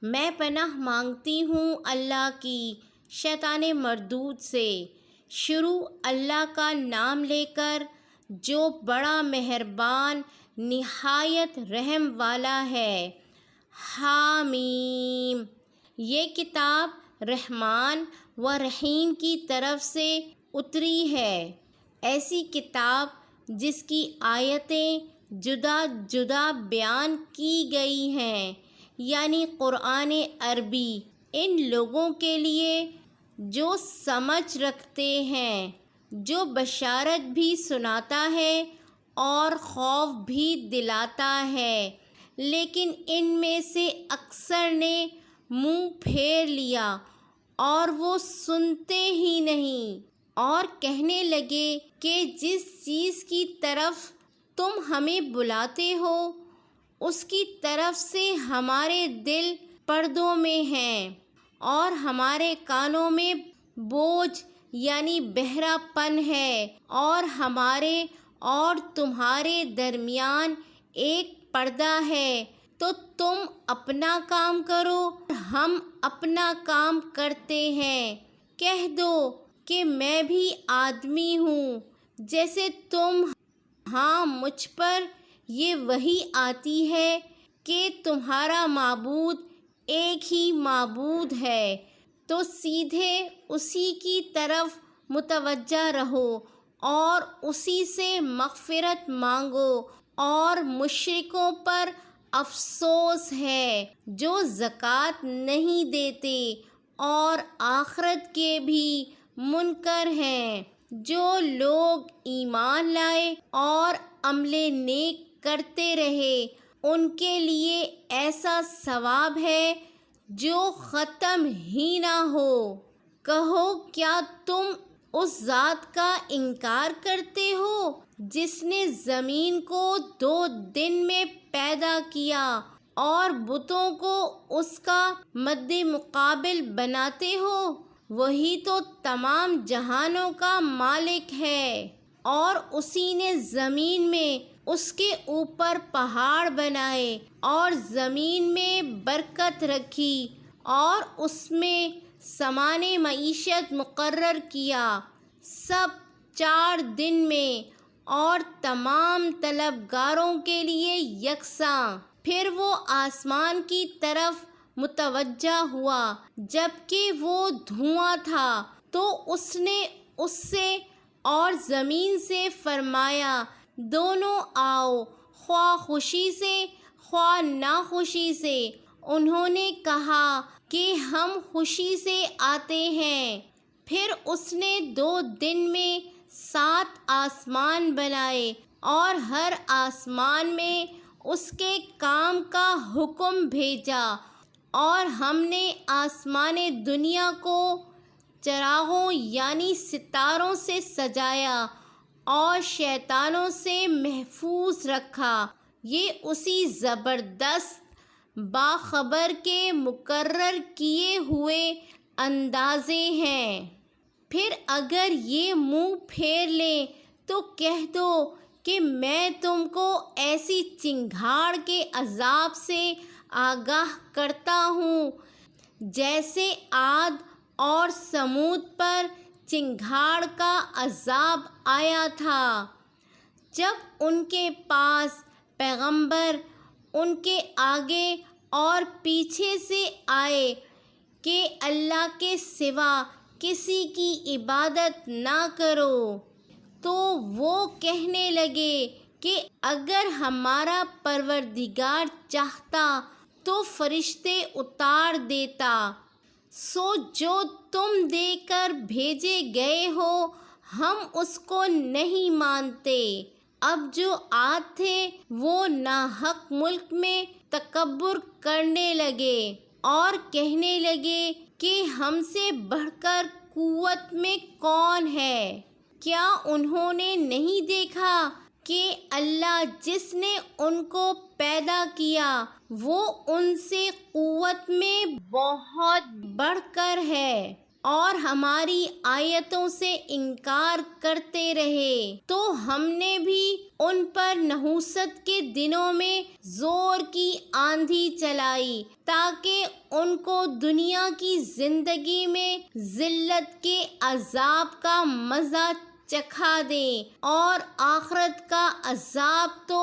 میں پناہ مانگتی ہوں اللہ کی شیطان مردود سے۔ شروع اللہ کا نام لے کر جو بڑا مہربان نہایت رحم والا ہے۔ حامیم۔ یہ کتاب رحمان و رحیم کی طرف سے اتری ہے۔ ایسی کتاب جس کی آیتیں جدا جدا بیان کی گئی ہیں، یعنی قرآن عربی، ان لوگوں کے لیے جو سمجھ رکھتے ہیں، جو بشارت بھی سناتا ہے اور خوف بھی دلاتا ہے، لیکن ان میں سے اکثر نے منہ پھیر لیا اور وہ سنتے ہی نہیں، اور کہنے لگے کہ جس چیز کی طرف تم ہمیں بلاتے ہو اس کی طرف سے ہمارے دل پردوں میں ہیں اور ہمارے کانوں میں بوجھ یعنی بہرا پن ہے، اور ہمارے اور تمہارے درمیان ایک پردہ ہے، تو تم اپنا کام کرو ہم اپنا کام کرتے ہیں۔ کہہ دو کہ میں بھی آدمی ہوں جیسے تم، ہاں مجھ پر یہ وحی آتی ہے کہ تمہارا معبود ایک ہی معبود ہے، تو سیدھے اسی کی طرف متوجہ رہو اور اسی سے مغفرت مانگو۔ اور مشرکوں پر افسوس ہے جو زکوٰۃ نہیں دیتے اور آخرت کے بھی منکر ہیں۔ جو لوگ ایمان لائے اور عمل نیک کرتے رہے ان کے لیے ایسا ثواب ہے جو ختم ہی نہ ہو۔ کہو کیا تم اس ذات کا انکار کرتے ہو جس نے زمین کو 2 دن میں پیدا کیا اور بتوں کو اس کا مد مقابل بناتے ہو؟ وہی تو تمام جہانوں کا مالک ہے، اور اسی نے زمین میں اس کے اوپر پہاڑ بنائے اور زمین میں برکت رکھی اور اس میں سامان معیشت مقرر کیا، سب 4 دن میں اور تمام طلبگاروں کے لیے یکساں۔ پھر وہ آسمان کی طرف متوجہ ہوا جبکہ وہ دھواں تھا، تو اس نے اس سے اور زمین سے فرمایا دونوں آؤ، خواہ خوشی سے خواہ ناخوشی سے۔ انہوں نے کہا کہ ہم خوشی سے آتے ہیں۔ پھر اس نے 2 دن میں 7 آسمان بنائے اور ہر آسمان میں اس کے کام کا حکم بھیجا، اور ہم نے آسمان دنیا کو چراغوں یعنی ستاروں سے سجایا اور شیطانوں سے محفوظ رکھا۔ یہ اسی زبردست باخبر کے مقرر کیے ہوئے اندازے ہیں۔ پھر اگر یہ منہ پھیر لیں تو کہہ دو کہ میں تم کو ایسی چنگھاڑ کے عذاب سے آگاہ کرتا ہوں جیسے عاد اور ثمود پر چنگھاڑ کا عذاب آیا تھا، جب ان کے پاس پیغمبر ان کے آگے اور پیچھے سے آئے کہ اللہ کے سوا کسی کی عبادت نہ کرو، تو وہ کہنے لگے کہ اگر ہمارا پروردگار چاہتا تو فرشتے اتار دیتا۔ سو جو تم دے کر بھیجے گئے ہو ہم اس کو نہیں مانتے۔ اب جو عاد تھے وہ ناحق ملک میں تکبر کرنے لگے اور کہنے لگے کہ ہم سے بڑھ کر قوت میں کون ہے؟ کیا انہوں نے نہیں دیکھا کہ اللہ جس نے ان کو پیدا کیا وہ ان سے قوت میں بہت بڑھ کر ہے؟ اور ہماری آیتوں سے انکار کرتے رہے تو ہم نے بھی ان پر نحوست کے دنوں میں زور کی آندھی چلائی تاکہ ان کو دنیا کی زندگی میں ذلت کے عذاب کا مزہ چکھا دیں، اور آخرت کا عذاب تو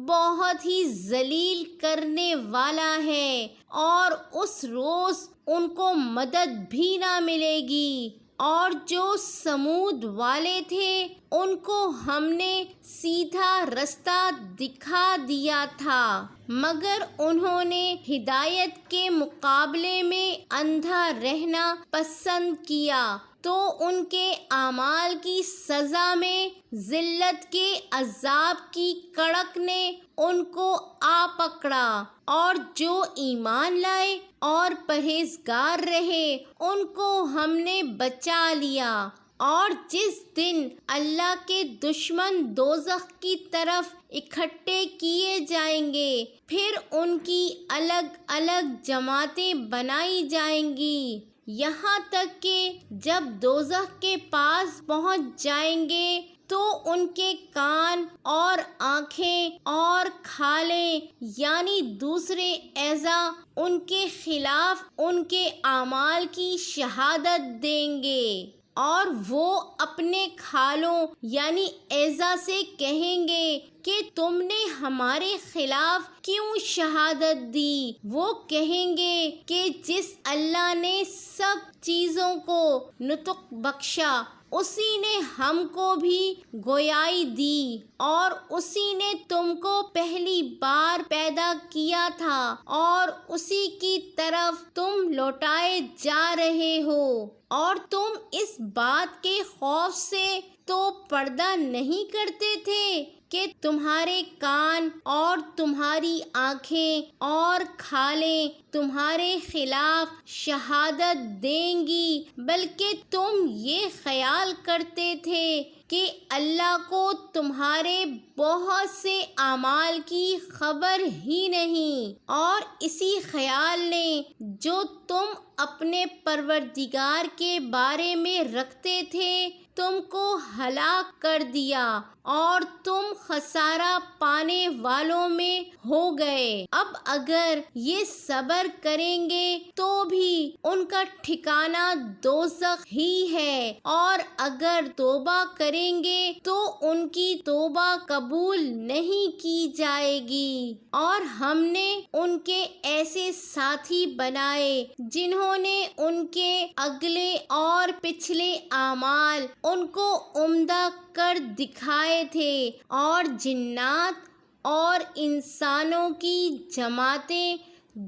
بہت ہی ذلیل کرنے والا ہے، اور اس روز ان کو مدد بھی نہ ملے گی۔ اور جو سمود والے تھے ان کو ہم نے سیدھا رستہ دکھا دیا تھا، مگر انہوں نے ہدایت کے مقابلے میں اندھا رہنا پسند کیا، تو ان کے اعمال کی سزا میں ذلت کے عذاب کی کڑک نے ان کو آ پکڑا، اور جو ایمان لائے اور پرہیزگار رہے ان کو ہم نے بچا لیا۔ اور جس دن اللہ کے دشمن دوزخ کی طرف اکٹھے کیے جائیں گے، پھر ان کی الگ الگ جماعتیں بنائی جائیں گی، یہاں تک کہ جب دوزخ کے پاس پہنچ جائیں گے تو ان کے کان اور آنکھیں اور کھالیں یعنی دوسرے اعضاء ان کے خلاف ان کے اعمال کی شہادت دیں گے، اور وہ اپنے کھالوں یعنی اعضاء سے کہیں گے کہ تم نے ہمارے خلاف کیوں شہادت دی؟ وہ کہیں گے کہ جس اللہ نے سب چیزوں کو نطق بخشا اسی نے ہم کو بھی گویائی دی، اور اسی نے تم کو پہلی بار پیدا کیا تھا اور اسی کی طرف تم لوٹائے جا رہے ہو، اور تم اس بات کے خوف سے تو پردہ نہیں کرتے تھے کہ تمہارے کان اور تمہاری آنکھیں اور کھالیں تمہارے خلاف شہادت دیں گی، بلکہ تم یہ خیال کرتے تھے کہ اللہ کو تمہارے بہت سے اعمال کی خبر ہی نہیں، اور اسی خیال نے جو تم اپنے پروردگار کے بارے میں رکھتے تھے تم کو ہلاک کر دیا، اور تم خسارہ پانے والوں میں ہو گئے۔ اب اگر یہ صبر کریں گے تو بھی ان کا ٹھکانہ دوزخ ہی ہے، اور اگر توبہ کریں گے تو ان کی توبہ قبول نہیں کی جائے گی۔ اور ہم نے ان کے ایسے ساتھی بنائے جنہوں نے ان کے اگلے اور پچھلے اعمال ان کو عمدہ کر دکھائے تھے، اور جنات اور انسانوں کی جماعتیں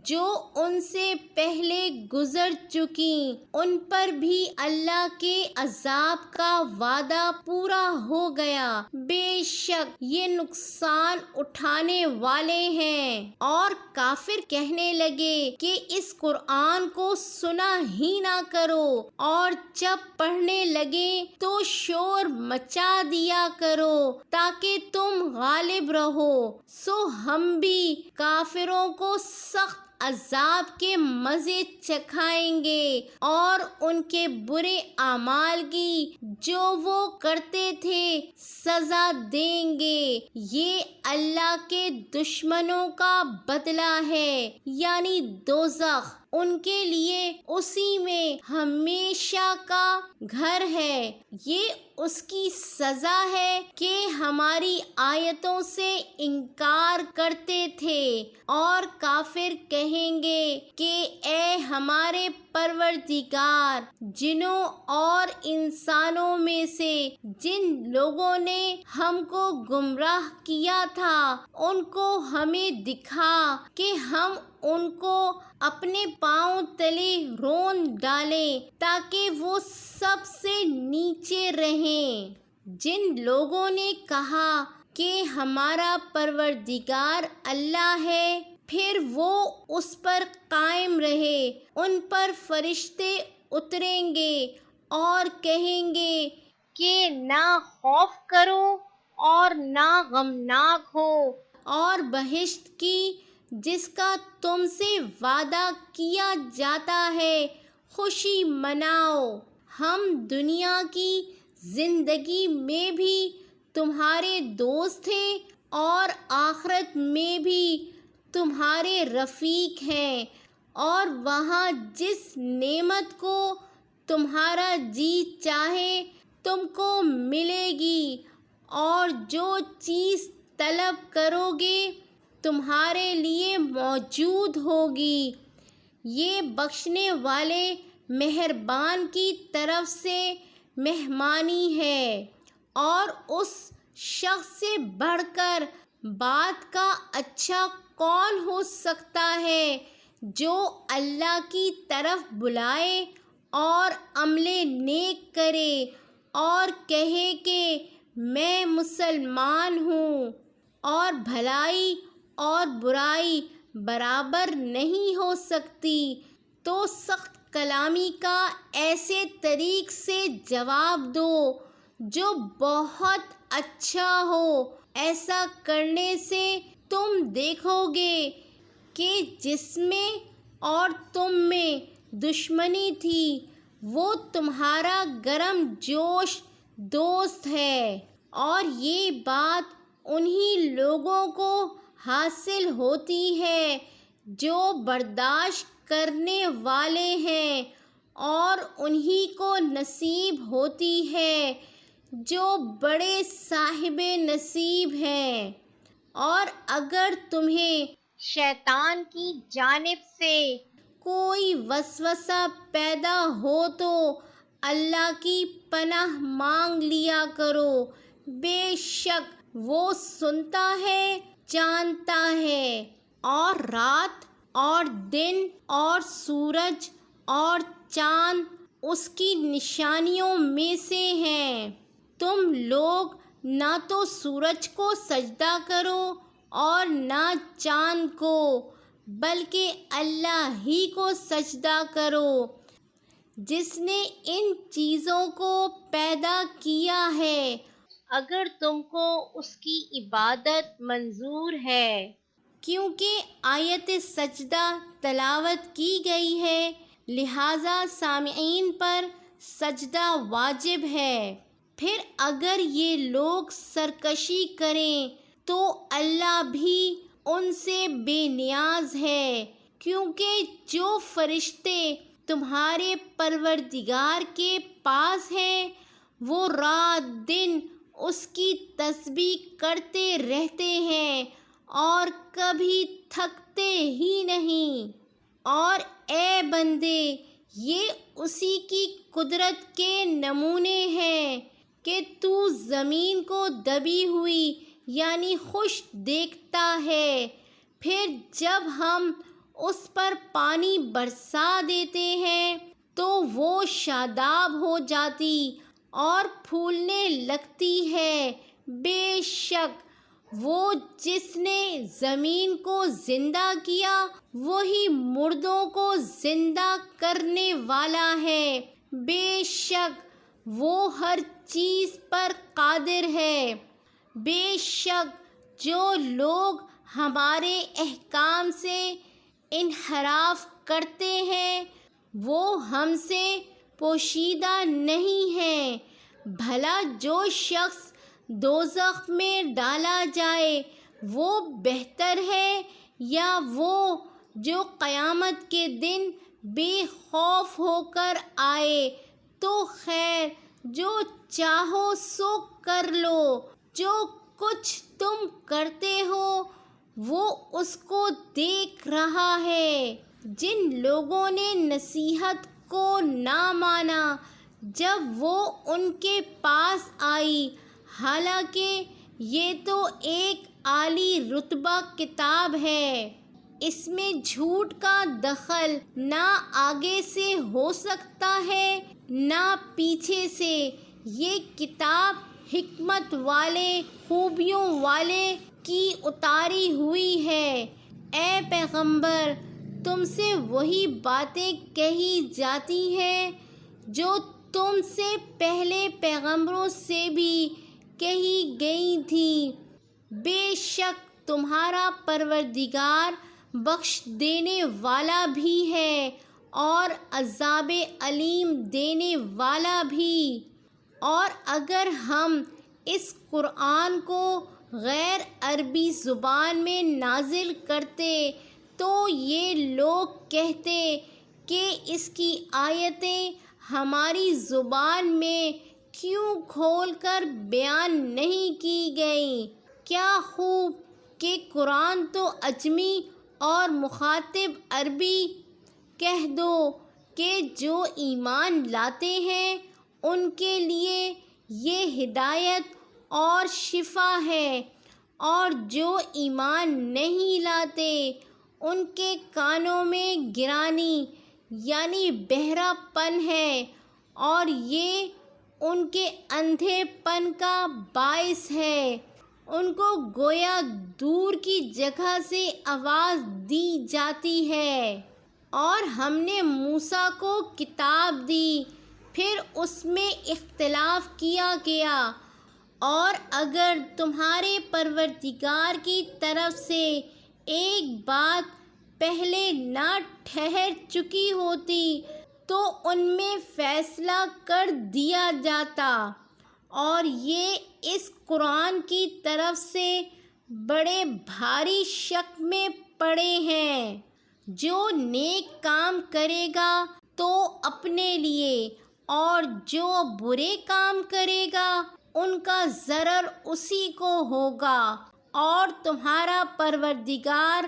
جو ان سے پہلے گزر چکیں ان پر بھی اللہ کے عذاب کا وعدہ پورا ہو گیا، بے شک یہ نقصان اٹھانے والے ہیں۔ اور کافر کہنے لگے کہ اس قرآن کو سنا ہی نہ کرو، اور جب پڑھنے لگے تو شور مچا دیا کرو تاکہ تم غالب رہو، سو ہم بھی کافروں کو سخت عذاب کے مزے چکھائیں گے اور ان کے برے اعمال کی جو وہ کرتے تھے سزا دیں گے۔ یہ اللہ کے دشمنوں کا بدلہ ہے یعنی دوزخ، ان کے لیے اسی میں ہمیشہ کا گھر ہے، یہ اس کی سزا ہے کہ ہماری آیتوں سے انکار کرتے تھے۔ اور کافر کہیں گے کہ اے ہمارے پروردگار، جنوں اور انسانوں میں سے جن لوگوں نے ہم کو گمراہ کیا تھا ان کو ہمیں دکھا کہ ہم ان کو اپنے پاؤں تلے رون ڈالیں تاکہ وہ سب سے نیچے رہیں۔ جن لوگوں نے کہا کہ ہمارا پروردگار اللہ ہے پھر وہ اس پر قائم رہے، ان پر فرشتے اتریں گے اور کہیں گے کہ نہ خوف کرو اور نہ غمناک ہو، اور بہشت کی جس کا تم سے وعدہ کیا جاتا ہے خوشی مناؤ۔ ہم دنیا کی زندگی میں بھی تمہارے دوست ہیں اور آخرت میں بھی تمہارے رفیق ہیں، اور وہاں جس نعمت کو تمہارا جی چاہے تم کو ملے گی، اور جو چیز طلب کرو گے تمہارے لیے موجود ہوگی۔ یہ بخشنے والے مہربان کی طرف سے مہمانی ہے، اور اس شخص سے بڑھ کر بات کا اچھا کون ہو سکتا ہے جو اللہ کی طرف بلائے اور عمل نیک کرے اور کہے کہ میں مسلمان ہوں۔ اور بھلائی اور برائی برابر نہیں ہو سکتی، تو سخت کلامی کا ایسے طریق سے جواب دو جو بہت اچھا ہو۔ ایسا کرنے سے تم دیکھو گے کہ جس میں اور تم میں دشمنی تھی وہ تمہارا گرم جوش دوست ہے، اور یہ بات انہی لوگوں کو حاصل ہوتی ہے جو برداشت کرنے والے ہیں، اور انہی کو نصیب ہوتی ہے جو بڑے صاحب نصیب ہیں۔ اور اگر تمہیں شیطان کی جانب سے کوئی وسوسہ پیدا ہو تو اللہ کی پناہ مانگ لیا کرو، بے شک وہ سنتا ہے، جانتا ہے۔ اور رات اور دن اور سورج اور چاند اس کی نشانیوں میں سے ہیں۔ تم لوگ نہ تو سورج کو سجدہ کرو اور نہ چاند کو، بلکہ اللہ ہی کو سجدہ کرو جس نے ان چیزوں کو پیدا کیا ہے، اگر تم کو اس کی عبادت منظور ہے۔ کیونکہ آیت سجدہ تلاوت کی گئی ہے لہٰذا سامعین پر سجدہ واجب ہے۔ پھر اگر یہ لوگ سرکشی کریں تو اللہ بھی ان سے بے نیاز ہے، کیونکہ جو فرشتے تمہارے پروردگار کے پاس ہیں وہ رات دن اس کی تسبیح کرتے رہتے ہیں اور کبھی تھکتے ہی نہیں۔ اور اے بندے، یہ اسی کی قدرت کے نمونے ہیں کہ تو زمین کو دبی ہوئی یعنی خشک دیکھتا ہے، پھر جب ہم اس پر پانی برسا دیتے ہیں تو وہ شاداب ہو جاتی اور پھولنے لگتی ہے۔ بے شک وہ جس نے زمین کو زندہ کیا وہی مردوں کو زندہ کرنے والا ہے، بے شک وہ ہر چیز پر قادر ہے۔ بے شک جو لوگ ہمارے احکام سے انحراف کرتے ہیں وہ ہم سے پوشیدہ نہیں ہیں۔ بھلا جو شخص دوزخ میں ڈالا جائے وہ بہتر ہے یا وہ جو قیامت کے دن بے خوف ہو کر آئے؟ تو خیر جو چاہو سو کر لو، جو کچھ تم کرتے ہو وہ اس کو دیکھ رہا ہے۔ جن لوگوں نے نصیحت کو نہ مانا جب وہ ان کے پاس آئی، حالانکہ یہ تو ایک اعلیٰ رتبہ کتاب ہے، اس میں جھوٹ کا دخل نہ آگے سے ہو سکتا ہے نہ پیچھے سے۔ یہ کتاب حکمت والے، خوبیوں والے کی اتاری ہوئی ہے۔ اے پیغمبر، تم سے وہی باتیں کہی جاتی ہیں جو تم سے پہلے پیغمبروں سے بھی کہی گئی تھیں۔ بے شک تمہارا پروردگار بخش دینے والا بھی ہے اور عذاب علیم دینے والا بھی۔ اور اگر ہم اس قرآن کو غیر عربی زبان میں نازل کرتے تو یہ لوگ کہتے کہ اس کی آیتیں ہماری زبان میں کیوں کھول کر بیان نہیں کی گئیں؟ کیا خوب کہ قرآن تو عجمی اور مخاطب عربی۔ کہہ دو کہ جو ایمان لاتے ہیں ان کے لیے یہ ہدایت اور شفا ہے، اور جو ایمان نہیں لاتے ان کے کانوں میں گرانی یعنی بہرا پن ہے، اور یہ ان کے اندھے پن کا باعث ہے۔ ان کو گویا دور کی جگہ سے آواز دی جاتی ہے۔ اور ہم نے موسیٰ کو کتاب دی، پھر اس میں اختلاف کیا گیا، اور اگر تمہارے پروردگار کی طرف سے ایک بات پہلے نہ ٹھہر چکی ہوتی تو ان میں فیصلہ کر دیا جاتا۔ اور یہ اس قرآن کی طرف سے بڑے بھاری شک میں پڑے ہیں۔ جو نیک کام کرے گا تو اپنے لیے، اور جو برے کام کرے گا ان کا ضرر اسی کو ہوگا، اور تمہارا پروردگار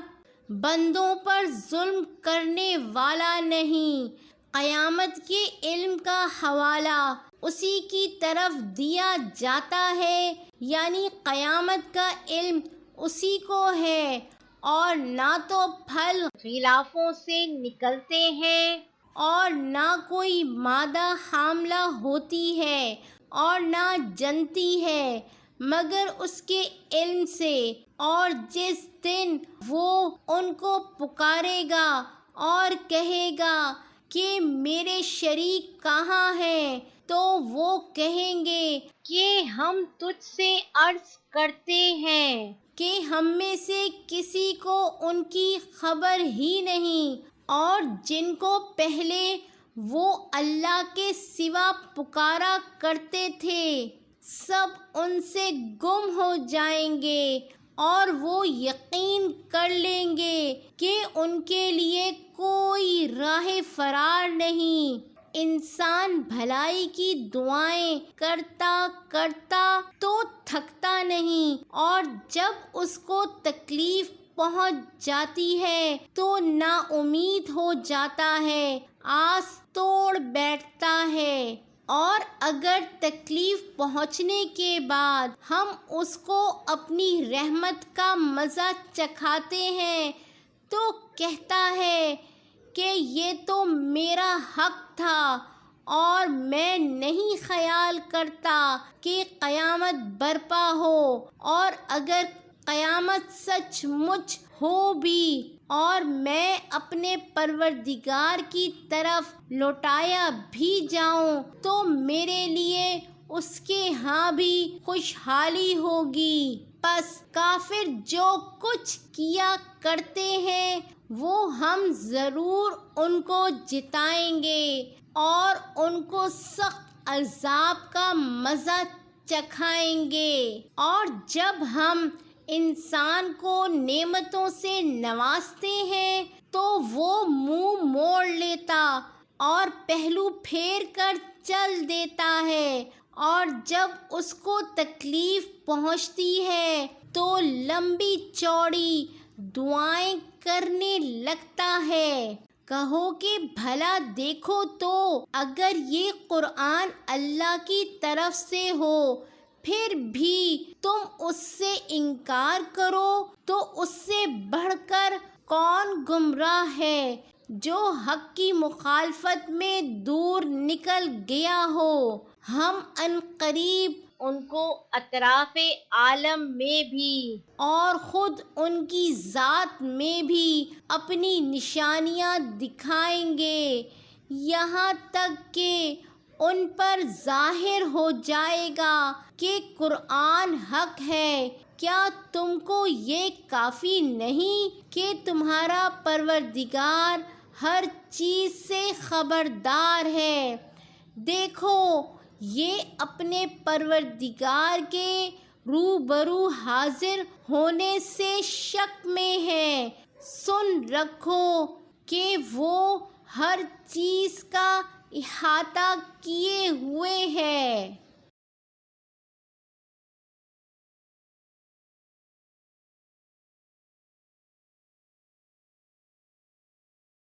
بندوں پر ظلم کرنے والا نہیں۔ قیامت کے علم کا حوالہ اسی کی طرف دیا جاتا ہے، یعنی قیامت کا علم اسی کو ہے، اور نہ تو پھل غلافوں سے نکلتے ہیں، اور نہ کوئی مادہ حاملہ ہوتی ہے، اور نہ جنتی ہے، مگر اس کے علم سے۔ اور جس دن وہ ان کو پکارے گا اور کہے گا کہ میرے شریک کہاں ہیں، تو وہ کہیں گے کہ ہم تجھ سے عرض کرتے ہیں کہ ہم میں سے کسی کو ان کی خبر ہی نہیں، اور جن کو پہلے وہ اللہ کے سوا پکارا کرتے تھے سب ان سے گم ہو جائیں گے، اور وہ یقین کر لیں گے کہ ان کے لیے کوئی راہ فرار نہیں۔ انسان بھلائی کی دعائیں کرتا کرتا تو تھکتا نہیں، اور جب اس کو تکلیف پہنچ جاتی ہے تو نا امید ہو جاتا ہے، آس توڑ بیٹھتا ہے۔ اور اگر تکلیف پہنچنے کے بعد ہم اس کو اپنی رحمت کا مزہ چکھاتے ہیں تو کہتا ہے کہ یہ تو میرا حق تھا، اور میں نہیں خیال کرتا کہ قیامت برپا ہو، اور اگر قیامت سچ مچ ہو بھی اور میں اپنے پروردگار کی طرف لوٹایا بھی جاؤں تو میرے لیے اس کے ہاں بھی خوشحالی ہوگی۔ پس کافر جو کچھ کیا کرتے ہیں وہ ہم ضرور ان کو جتائیں گے، اور ان کو سخت عذاب کا مزہ چکھائیں گے۔ اور جب ہم انسان کو نعمتوں سے نوازتے ہیں تو وہ منہ موڑ لیتا اور پہلو پھیر کر چل دیتا ہے، اور جب اس کو تکلیف پہنچتی ہے تو لمبی چوڑی دعائیں کرنے لگتا ہے۔ کہو کہ بھلا دیکھو تو اگر یہ قرآن اللہ کی طرف سے ہو پھر بھی تم اس سے انکار کرو تو اس سے بڑھ کر کون گمراہ ہے جو حق کی مخالفت میں دور نکل گیا ہو۔ ہم ان قریب ان کو اطراف عالم میں بھی اور خود ان کی ذات میں بھی اپنی نشانیاں دکھائیں گے، یہاں تک کہ ان پر ظاہر ہو جائے گا کہ قرآن حق ہے۔ کیا تم کو یہ کافی نہیں کہ تمہارا پروردگار ہر چیز سے خبردار ہے۔ دیکھو یہ اپنے پروردگار کے روبرو حاضر ہونے سے شک میں ہے۔ سن رکھو کہ وہ ہر چیز کا احاطہ کیے ہوئے ہے۔